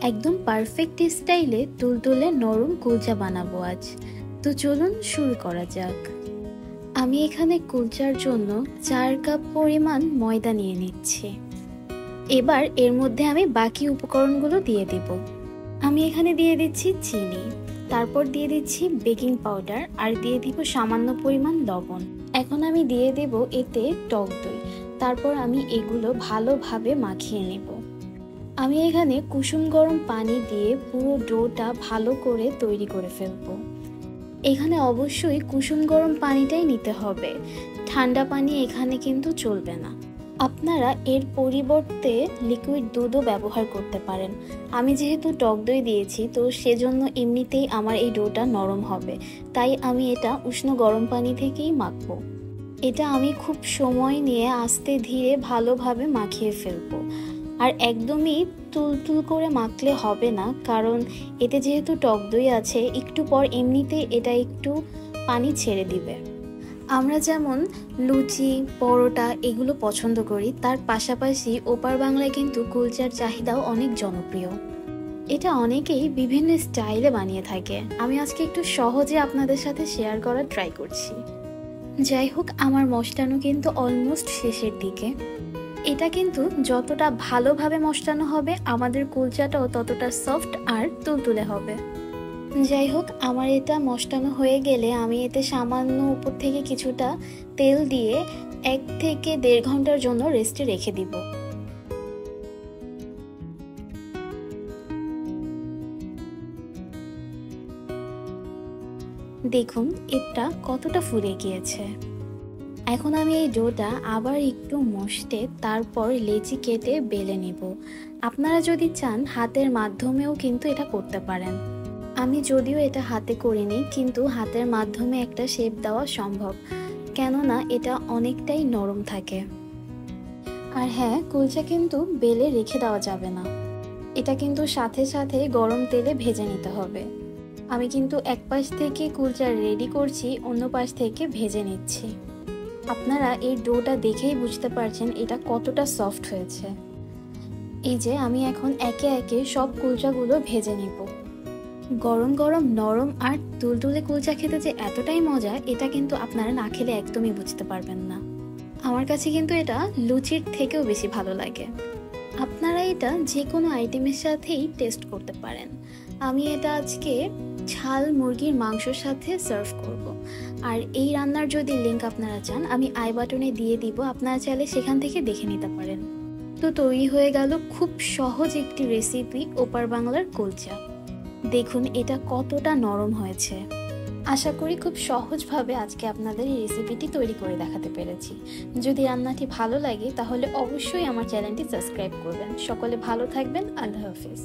একদম পারফেক্ট স্টাইলে তুলতুলে নরম কুলচা বানাবো আজ। তো চলুন শুরু করা যাক। আমি এখানে কুলচার জন্য 4 কাপ পরিমাণ ময়দা নিয়ে নিচ্ছি। এবার এর মধ্যে আমি বাকি উপকরণগুলো দিয়ে দেব। আমি এখানে দিয়ে দিচ্ছি চিনি, তারপর দিয়ে দিচ্ছি বেকিং পাউডার আর দিয়ে দিব সামান্য পরিমাণ লবণ। এখন আমি দিয়ে দেব এতে টক দই, তারপর আমি এগুলো ভালোভাবে মাখিয়ে নেব। আমি এখানে কুসুম গরম পানি দিয়ে পুরো ডোটা ভালো করে তৈরি করে ফেলবো। এখানে অবশ্যই কুসুম গরম পানিটাই নিতে হবে, ঠান্ডা পানি এখানে কিন্তু চলবে না। আপনারা এর পরিবর্তে লিকুইড দুধও ব্যবহার করতে পারেন। আমি যেহেতু টক দই দিয়েছি তো সেজন্য এমনিতেই আমার এই ডোটা নরম হবে, তাই আমি এটা উষ্ণ গরম পানি থেকেই মাখবো। এটা আমি খুব সময় নিয়ে আস্তে ধীরে ভালোভাবে মাখিয়ে ফেলবো। আর একদমই তুলতুল করে মাখলে হবে না, কারণ এতে যেহেতু টক দই আছে একটু পর এমনিতেই এটা একটু পানি ছেড়ে দিবে। আমরা যেমন লুচি, পরোটা এগুলো পছন্দ করি, তার পাশাপাশি ওপার বাংলায় কিন্তু কুলচার চাহিদাও অনেক জনপ্রিয়। এটা অনেকেই বিভিন্ন স্টাইলে বানিয়ে থাকে। আমি আজকে একটু সহজে আপনাদের সাথে শেয়ার করার ট্রাই করছি। যাই হোক, আমার মশলানো কিন্তু অলমোস্ট শেষের দিকে। এটা কিন্তু যতটা ভালোভাবে মশলানো হবে আমাদের কুলচাটাও ততটা সফট আর তুলতুলে হবে। যাই হোক, আমার এটা মশলানো হয়ে গেলে আমি এতে সামান্য উপর থেকে কিছুটা তেল দিয়ে 1 থেকে 1.5 ঘন্টার জন্য রেস্টে রেখে দিব। দেখুন এটা কতটা ফুলে গিয়েছে। এখন আমি এই ডোটা আবার একটু মশতে তারপর লেচি কেটে বেলে নেব। আপনারা যদি চান হাতের মাধ্যমেও কিন্তু এটা করতে পারেন। আমি যদিও এটা হাতে করিনি, কিন্তু হাতের মাধ্যমে একটা শেপ দেওয়া সম্ভব, কেননা এটা অনেকটাই নরম থাকে। আর হ্যাঁ, কুলচা কিন্তু বেলে রেখে দেওয়া যাবে না, এটা কিন্তু সাথে সাথে গরম তেলে ভেজে নিতে হবে। আমি কিন্তু এক পাশ থেকে কুলচা রেডি করছি, অন্য পাশ থেকে ভেজে নিচ্ছি। আপনারা এই ডোটা দেখেই বুঝতে পারছেন এটা কতটা সফট হয়েছে। এই যে আমি এখন একে একে সব কুলচাগুলো ভেজে নেব। গরম গরম নরম আর তুলতুলে কুলচা খেতে যে এতটাই মজা, এটা কিন্তু আপনারা না খেলে একদমই বুঝতে পারবেন না। আমার কাছে কিন্তু এটা লুচির থেকেও বেশি ভালো লাগে। আপনারা এটা যে কোনো আইটেমের সাথেই টেস্ট করতে পারেন। আমি এটা আজকে ঝাল মুরগির মাংসের সাথে সার্ভ করব। আর এই রান্নার যদি লিংক আপনারা চান আমি আই বাটনে দিয়ে দিব, আপনারা চাইলে সেখান থেকে দেখে নিতে পারেন। তো তৈরি হয়ে গেল খুব সহজ একটি রেসিপি, ওপার বাংলার কুলচা। দেখুন এটা কতটা নরম হয়েছে। আশা করি খুব সহজভাবে আজকে আপনাদের এই রেসিপিটি তৈরি করে দেখাতে পেরেছি। যদি রান্নাটি ভালো লাগে তাহলে অবশ্যই আমার চ্যানেলটি সাবস্ক্রাইব করবেন। সকলে ভালো থাকবেন। আল্লাহ হাফেজ।